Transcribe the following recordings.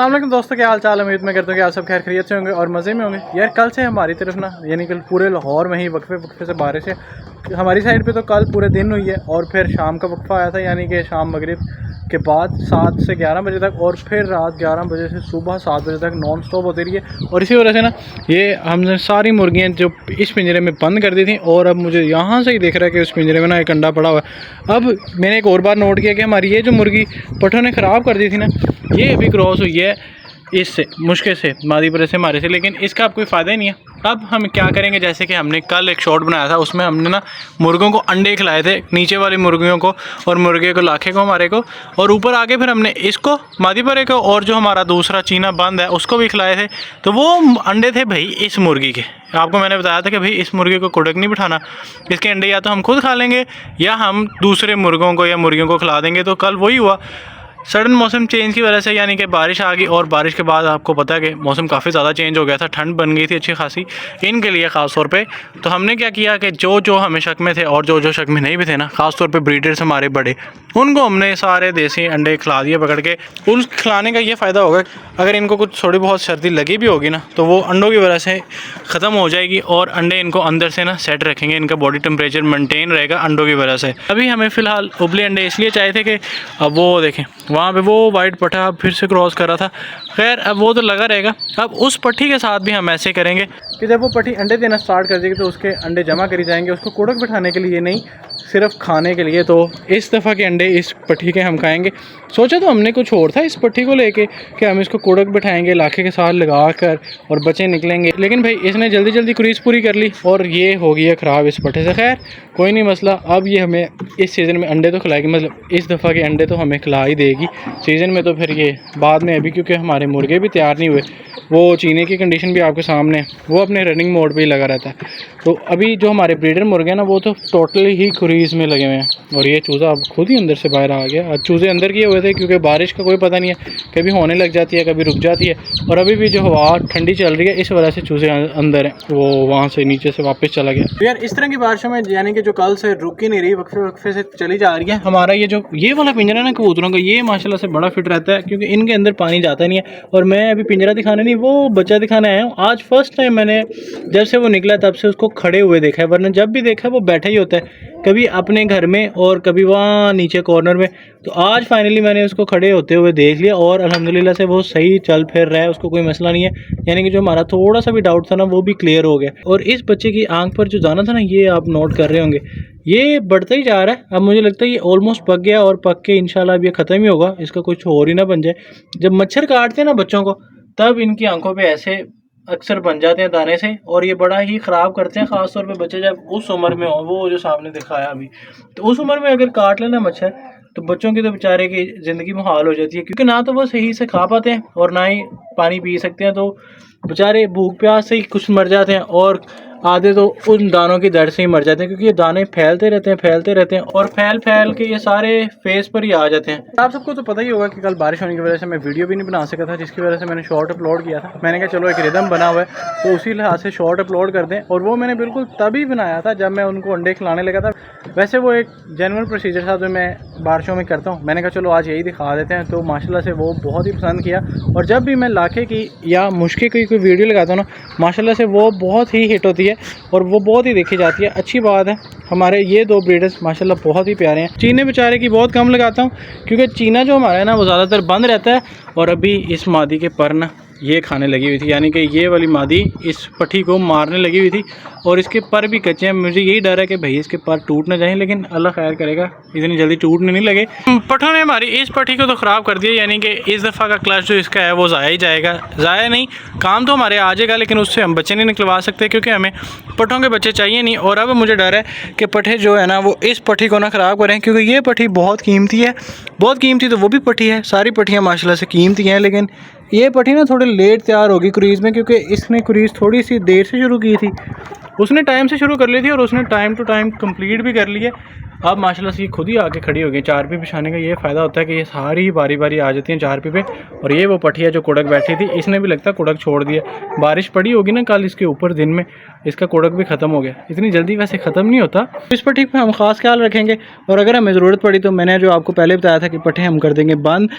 अस्सलाम दोस्तों, क्या हाल चाल है। उम्मीद मैं करता हूँ कि आप सब खैर खैरियत से होंगे और मज़े में होंगे। यार कल से हमारी तरफ ना, यानी कल पूरे लाहौर में ही वक्फे से बारिश है। हमारी साइड पे तो कल पूरे दिन हुई है और फिर शाम का वक्फा आया था, यानी कि शाम मगरिब के बाद 7 से 11 बजे तक, और फिर रात 11 बजे से सुबह 7 बजे तक नॉन स्टॉप होती रही है। और इसी वजह से ना ये हमने सारी मुर्गियाँ जो इस पिंजरे में बंद कर दी थी, और अब मुझे यहाँ से ही दिख रहा है कि उस पिंजरे में ना एक अंडा पड़ा हुआ है। अब मैंने एक और बार नोट किया कि हमारी ये जो मुर्गी पठों ने ख़राब कर दी थी ना, ये अभी क्रॉस हुई है इससे, मुश्किल से मादीपुर से हमारे से, लेकिन इसका अब कोई फ़ायदा ही नहीं है। अब हम क्या करेंगे, जैसे कि हमने कल एक शॉट बनाया था, उसमें हमने ना मुर्गों को अंडे खिलाए थे, नीचे वाली मुर्गियों को और मुर्गे को, लाखे को, हमारे को, और ऊपर आके फिर हमने इसको मादीपुरे को और जो हमारा दूसरा चीना बंद है उसको भी खिलाए थे। तो वो अंडे थे भाई इस मुर्गी के। आपको मैंने बताया था कि भाई इस मुर्गे को कुड़क नहीं बिठाना, इसके अंडे या तो हम खुद खा लेंगे या हम दूसरे मुर्गों को या मुर्गियों को खिला देंगे। तो कल वही हुआ, सडन मौसम चेंज की वजह से, यानी कि बारिश आ गई, और बारिश के बाद आपको पता है कि मौसम काफ़ी ज़्यादा चेंज हो गया था, ठंड बन गई थी अच्छी खासी इनके लिए ख़ास तौर पे। तो हमने क्या किया कि जो हमें शक में थे और जो शक में नहीं भी थे ना, ख़ास तौर पे ब्रीडर्स हमारे बड़े, उनको हमने सारे देसी अंडे खिला दिए पकड़ के। उन खिलाने का ये फ़ायदा होगा, अगर इनको कुछ थोड़ी बहुत सर्दी लगी भी होगी ना, तो वो अंडों की वजह से ख़त्म हो जाएगी, और अंडे इनको अंदर से ना सेट रखेंगे, इनका बॉडी टेम्परेचर मेनटेन रहेगा अंडों की वजह से। अभी हमें फ़िलहाल उबले अंडे इसलिए चाहिए थे कि अब वो देखें वहाँ पे वो वाइट पट्टा फिर से क्रॉस कर रहा था। खैर अब वो तो लगा रहेगा। अब उस पट्टी के साथ भी हम ऐसे करेंगे कि जब वो पट्टी अंडे देना स्टार्ट कर देगी तो उसके अंडे जमा करी जाएंगे, उसको कुड़क बिठाने के लिए नहीं, सिर्फ खाने के लिए। तो इस दफ़ा के अंडे इस पट्टी के हम खाएंगे। सोचा तो हमने कुछ और था इस पट्टी को लेके कि हम इसको कुड़क बिठाएंगे लाखे के साथ लगा कर और बच्चे निकलेंगे, लेकिन भाई इसने जल्दी जल्दी क्रीज पूरी कर ली और ये हो गई है ख़राब इस पट्टे से। खैर कोई नहीं मसला, अब ये हमें इस सीज़न में अंडे तो खिलाएगी, मतलब इस दफ़ा के अंडे तो हमें खिला ही देगी सीज़न में। तो फिर ये बाद में, अभी क्योंकि हमारे मुर्गे भी तैयार नहीं हुए, वो चीने की कंडीशन भी आपके सामने है, वो अपने रनिंग मोड पे ही लगा रहता है। तो अभी जो हमारे ब्रीडर मुर्गे हैं ना, वो तो टोटली ही क्रीज में लगे हुए हैं, और ये चूज़ा अब खुद ही अंदर से बाहर आ गया। चूज़े अंदर किए हुए थे क्योंकि बारिश का कोई पता नहीं है, कभी होने लग जाती है कभी रुक जाती है, और अभी भी जो हवा ठंडी चल रही है इस वजह से चूज़े अंदर हैं, वो वहाँ से नीचे से वापस चला गया। तो यार इस तरह की बारिशों में, यानी कि जो कल से रुक ही नहीं रही, वक्फे से चली जा रही है। हमारा ये वाला पिंजरा है ना कबूतरों का, ये माशाल्लाह से बड़ा फिट रहता है क्योंकि इनके अंदर पानी जाता नहीं है। और मैं अभी पिंजरा दिखाने नहीं, वो बच्चा दिखाने आया हूँ। आज फर्स्ट टाइम मैंने जब से वो निकला तब से उसको खड़े हुए देखा है, वरना जब भी देखा है वो बैठा ही होता है, कभी अपने घर में और कभी वहाँ नीचे कॉर्नर में। तो आज फाइनली मैंने उसको खड़े होते हुए देख लिया, और अल्हम्दुलिल्लाह से वो सही चल फिर रहा है, उसको कोई मसला नहीं है। यानी कि जो हमारा थोड़ा सा भी डाउट था ना, वो भी क्लियर हो गया। और इस बच्चे की आंख पर जो दाना था ना, ये आप नोट कर रहे होंगे, ये बढ़ता ही जा रहा है। अब मुझे लगता है ये ऑलमोस्ट पक गया, और पक के इंशाल्लाह अब ये ख़त्म ही होगा, इसका कुछ और ही ना बन जाए। जब मच्छर काटते हैं ना बच्चों को, तब इनकी आंखों पे ऐसे अक्सर बन जाते हैं दाने से, और ये बड़ा ही ख़राब करते हैं, ख़ास तौर पे बच्चे जब उस उम्र में हो। वो जो सामने दिखाया अभी, तो उस उम्र में अगर काट लेना मच्छर, तो बच्चों की तो बेचारे की ज़िंदगी मुहाल हो जाती है, क्योंकि ना तो वो सही से खा पाते हैं और ना ही पानी पी सकते हैं। तो बेचारे भूख प्यास से ही कुछ मर जाते हैं, और आधे तो उन दानों की दर्द से ही मर जाते हैं, क्योंकि ये दाने फैलते रहते हैं और फैल के ये सारे फेस पर ही आ जाते हैं। आप सबको तो पता ही होगा कि कल बारिश होने की वजह से मैं वीडियो भी नहीं बना सका था, जिसकी वजह से मैंने शॉर्ट अपलोड किया था। मैंने कहा चलो एक रिदम बना हुआ है तो उसी लिहाज से शॉर्ट अपलोड कर दें, और वो मैंने बिल्कुल तभी बनाया था जब मैं उनको अंडे खिलाने लगा था। वैसे वो एक जेन्युइन प्रोसीजर था जो मैं बारिशों में करता हूँ। मैंने कहा चलो आज यही दिखा देते हैं, तो माशाल्लाह से वो बहुत ही पसंद किया। और जब भी मैं लाखे की या मुश्किल की कोई वीडियो लगाता हूँ ना, माशाल्लाह से वो बहुत ही हिट होती है और वो बहुत ही देखी जाती है। अच्छी बात है, हमारे ये दो ब्रीडर्स माशाल्लाह बहुत ही प्यारे हैं। चीने बेचारे की बहुत कम लगाता हूँ, क्योंकि चीना जो हमारा है ना, वो ज़्यादातर बंद रहता है। और अभी इस मादी के पर ना ये खाने लगी हुई थी, यानी कि ये वाली मादी इस पट्टी को मारने लगी हुई थी, और इसके पर भी कच्चे हैं। मुझे यही डर है कि भाई इसके पर टूट ना जाए, लेकिन अल्लाह खैर करेगा, इतनी जल्दी टूटने नहीं लगे। पठों ने हमारी इस पट्टी को तो ख़राब कर दिया, यानी कि इस दफ़ा का क्लच जो इसका है वो ज़ाया ही जाएगा। ज़ाया नहीं, काम तो हमारे आ जाएगा, लेकिन उससे हम बच्चे नहीं निकलवा सकते, क्योंकि हमें पठों के बच्चे चाहिए नहीं। और अब मुझे डर है कि पट्ठे जो है ना, वो इस पट्टी को ना ख़राब करें, क्योंकि ये पट्टी बहुत कीमती है, बहुत कीमती। तो वो भी पट्टी है, सारी पट्टियाँ माशाल्लाह से कीमती हैं, लेकिन ये पट्टी ना थोड़ी लेट तैयार होगी क्रीज़ में, क्योंकि इसने क्रीज़ थोड़ी सी देर से शुरू की थी। उसने टाइम से शुरू कर ली थी और उसने टाइम टू टाइम कंप्लीट भी कर ली है। अब माशाल्लाह से ये खुद ही आके खड़ी हो गई। चारपी बिछाने का ये फ़ायदा होता है कि ये सारी बारी बारी आ जाती हैं चारपी पे। और ये वो पट्टी जो कुड़क बैठी थी, इसने भी लगता है कुड़क छोड़ दिया। बारिश पड़ी होगी ना कल इसके ऊपर दिन में, इसका कुड़क भी ख़त्म हो गया। इतनी जल्दी वैसे ख़त्म नहीं होता। इस पट्टी पे हम ख़ास ख्याल रखेंगे, और अगर हमें ज़रूरत पड़ी तो मैंने जो आपको पहले बताया था कि पट्टे हम कर देंगे बंद,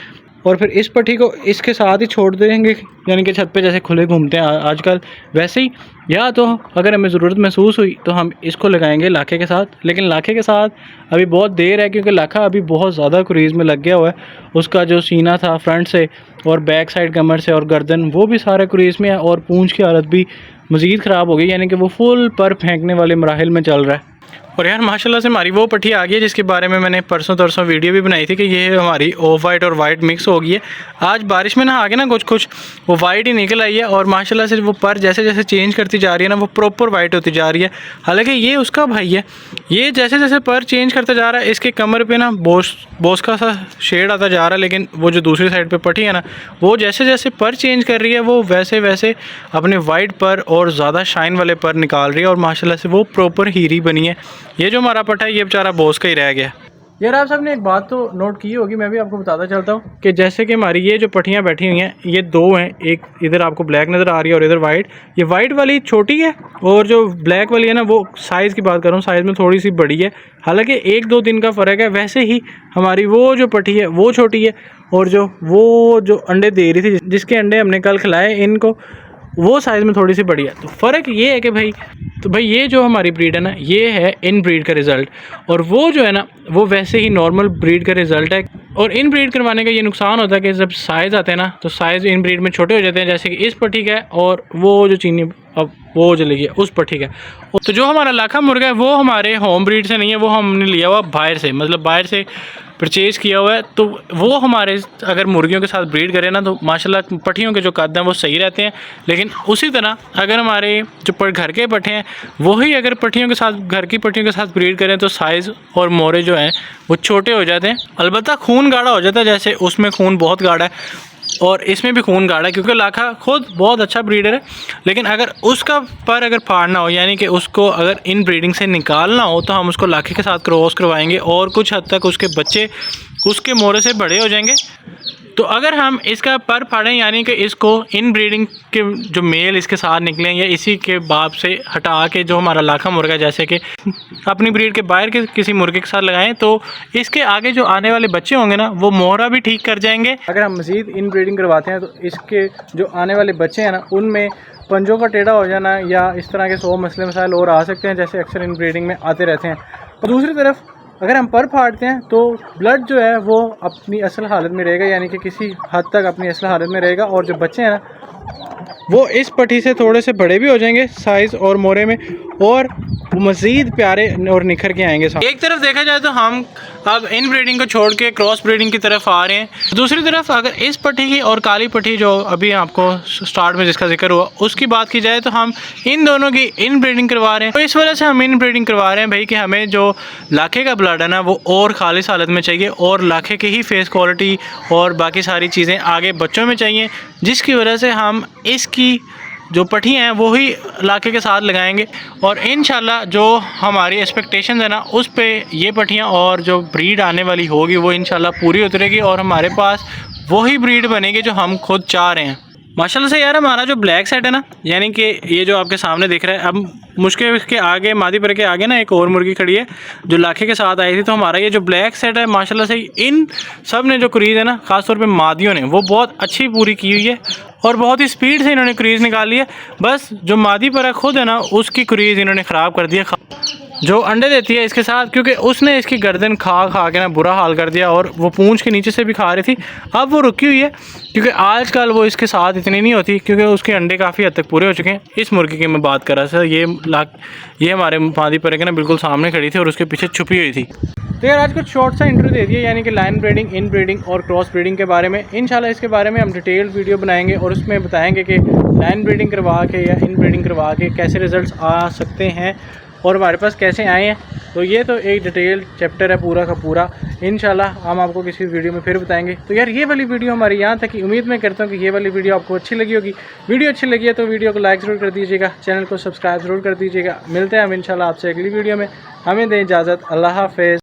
और फिर इस पट्टी को इसके साथ ही छोड़ देंगे, यानी कि छत पे जैसे खुले घूमते हैं आजकल वैसे ही। या तो अगर हमें ज़रूरत महसूस हुई तो हम इसको लगाएंगे लाखे के साथ, लेकिन लाखे के साथ अभी बहुत देर है क्योंकि लाखा अभी बहुत ज़्यादा क्रीज़ में लग गया हुआ है। उसका जो सीना था फ्रंट से और बैक साइड कमर से और गर्दन वो भी सारा क्रीज़ में है, और पूंछ की हालत भी मज़ीद ख़राब हो गई, यानी कि वो फुल पर फेंकने वाले मराहिल में चल रहा है। और यार माशाल्लाह से हमारी वो पट्टी आ गई है जिसके बारे में मैंने परसों तरसों वीडियो भी बनाई थी कि ये हमारी ऑफ वाइट और वाइट मिक्स हो गई है। आज बारिश में नहा के ना कुछ वो वाइट ही निकल आई है, और माशाल्लाह से वो पर जैसे जैसे चेंज करती जा रही है ना वो प्रॉपर वाइट होती जा रही है। हालांकि ये उसका भाई है, ये जैसे जैसे पर चेंज करता जा रहा है इसके कमर पर ना बोस का सा शेड आता जा रहा है, लेकिन वो जो दूसरी साइड पर पट्टी है ना वो जैसे जैसे पर चेंज कर रही है वो वैसे वैसे अपने वाइट पर और ज़्यादा शाइन वाले पर निकाल रही है, और माशाल्लाह से वो प्रॉपर हीरी बनी है। ये जो हमारा पट्टा है ये बेचारा बोस का ही रह गया। यार आप सबने एक बात तो नोट की होगी, मैं भी आपको बताता चलता हूँ कि जैसे कि हमारी ये जो पट्टियाँ बैठी हुई हैं ये दो हैं, एक इधर आपको ब्लैक नज़र आ रही है और इधर वाइट। ये वाइट वाली छोटी है और जो ब्लैक वाली है ना वो साइज़ की बात कर रहा हूँ, साइज़ में थोड़ी सी बड़ी है, हालांकि 1-2 दिन का फ़र्क है। वैसे ही हमारी वो जो पट्टी है वो छोटी है, और वो जो अंडे दे रही थी जिसके अंडे हमने कल खिलाए इनको वो साइज़ में थोड़ी सी बड़ी है। तो फ़र्क ये है कि भाई ये जो हमारी ब्रीड है ना ये है इन ब्रीड का रिज़ल्ट, और वो जो है ना वो वैसे ही नॉर्मल ब्रीड का रिज़ल्ट है। और इन ब्रीड करवाने का ये नुकसान होता है कि जब साइज़ आते हैं ना तो साइज़ इन ब्रीड में छोटे हो जाते हैं, जैसे कि इस पट्टी का है और वो जो चीनी अब वो चली गई उस पट्टी का। तो जो हमारा लाखा मुर्गा है वो हमारे होम ब्रीड से नहीं है, वो हमने लिया हुआ बाहर से, मतलब बाहर से परचेज़ किया हुआ है। तो वो हमारे अगर मुर्गियों के साथ ब्रीड करें ना तो माशाल्लाह पट्टियों के जो कद हैं वो सही रहते हैं, लेकिन उसी तरह अगर हमारे जो घर के पट्टे हैं वही अगर पट्टियों के साथ घर की पट्टियों के साथ ब्रीड करें तो साइज़ और मोरे जो हैं वो छोटे हो जाते हैं। अलबत्ता खून गाढ़ा हो जाता है, जैसे उसमें खून बहुत गाढ़ा है और इसमें भी खून गाढ़ा है, क्योंकि लाखा खुद बहुत अच्छा ब्रीडर है। लेकिन अगर उसका पर अगर फाड़ना हो, यानी कि उसको अगर इन ब्रीडिंग से निकालना हो तो हम उसको लाखे के साथ क्रॉस करवाएंगे और कुछ हद तक उसके बच्चे उसके मोरे से बड़े हो जाएंगे। तो अगर हम इसका पर फाड़ें, यानी कि इसको इन ब्रीडिंग के जो मेल इसके साथ निकलें या इसी के बाप से हटा के जो हमारा लाखा मुर्गा जैसे कि अपनी ब्रीड के बाहर के किसी मुर्गे के साथ लगाएं तो इसके आगे जो आने वाले बच्चे होंगे ना वो मोहरा भी ठीक कर जाएंगे। अगर हम मज़ीद इन ब्रीडिंग करवाते हैं तो इसके जो आने वाले बच्चे हैं ना उनमें पंजों का टेढ़ा हो जाना या इस तरह के 100 मसले मसाइल और आ सकते हैं, जैसे अक्सर इन ब्रीडिंग में आते रहते हैं। और दूसरी तरफ अगर हम पर फाड़ते हैं तो ब्लड जो है वो अपनी असल हालत में रहेगा, यानी कि किसी हद तक अपनी असल हालत में रहेगा, और जो बच्चे हैं ना वो इस पट्टी से थोड़े से बड़े भी हो जाएंगे साइज़ और मोरे में, और मज़ीद प्यारे और निखर के आएंगे। एक तरफ देखा जाए तो हम अब इन ब्रीडिंग को छोड़ के क्रॉस ब्रीडिंग की तरफ आ रहे हैं, दूसरी तरफ अगर इस पट्टी की और काली पट्टी जो अभी आपको स्टार्ट में जिसका जिक्र हुआ उसकी बात की जाए तो हम इन दोनों की इन ब्रीडिंग करवा रहे हैं। तो इस वजह से हम इन ब्रीडिंग करवा रहे हैं भाई कि हमें जो लाखे का ब्लड है ना वो और खालिस हालत में चाहिए, और लाखे की ही फेस क्वालिटी और बाकी सारी चीज़ें आगे बच्चों में चाहिए, जिसकी वजह से हम इसकी जो पट्टियाँ हैं वो ही लाखे के साथ लगाएंगे। और इंशाल्लाह जो हमारी एक्सपेक्टेशन है ना उस पे ये पट्टियाँ और जो ब्रीड आने वाली होगी वो इंशाल्लाह पूरी उतरेगी, और हमारे पास वही ब्रीड बनेगी जो हम खुद चाह रहे हैं। माशाल्लाह से यार हमारा जो ब्लैक सेट है ना, यानी कि ये जो आपके सामने दिख रहा है, अब मुश्किल के आगे मादी पर के आगे ना एक और मुर्गी खड़ी है जो लाखे के साथ आई थी। तो हमारा ये जो ब्लैक सेट है माशाल्लाह से इन सब ने जो क्रीज़ है ना ख़ासतौर पे मादियों ने वो बहुत अच्छी पूरी की हुई है और बहुत ही स्पीड से इन्होंने क्रीज़ निकाली है। बस जो मादी पर है खुद है ना उसकी क्रीज़ इन्होंने ख़राब कर दिया, जो अंडे देती है इसके साथ, क्योंकि उसने इसकी गर्दन खा के ना बुरा हाल कर दिया, और वो पूंछ के नीचे से भी खा रही थी। अब वो रुकी हुई है क्योंकि आजकल वो इसके साथ इतनी नहीं होती, क्योंकि उसके अंडे काफ़ी हद तक पूरे हो चुके हैं। इस मुर्गी की मैं बात कर रहा था, ये हमारे मादी पर के ना बिल्कुल सामने खड़ी थी और उसके पीछे छुपी हुई थी। तो यार आज कुछ शॉर्ट सा इंटरव्यू दे दिया, यानी कि लाइन ब्रीडिंग, इन ब्रीडिंग और क्रॉस ब्रीडिंग के बारे में। इंशाल्लाह इसके बारे में हम डिटेल्ड वीडियो बनाएंगे और उसमें बताएंगे कि लाइन ब्रीडिंग करवा के या इन ब्रीडिंग करवा के कैसे रिजल्ट्स आ सकते हैं और हमारे पास कैसे आए हैं। तो ये तो एक डिटेल चैप्टर है पूरा का पूरा, इंशाल्लाह हम आपको किसी वीडियो में फिर बताएंगे। तो यार ये वाली वीडियो हमारी यहाँ तक की, उम्मीद मैं करता हूँ कि ये वाली वीडियो आपको अच्छी लगी होगी। वीडियो अच्छी लगी है तो वीडियो को लाइक ज़रूर कर दीजिएगा, चैनल को सब्सक्राइब ज़रूर कर दीजिएगा। मिलते हैं हम इंशाल्लाह आपसे अगली वीडियो में। हमें दें इजाज़त, अल्लाह हाफ़िज़।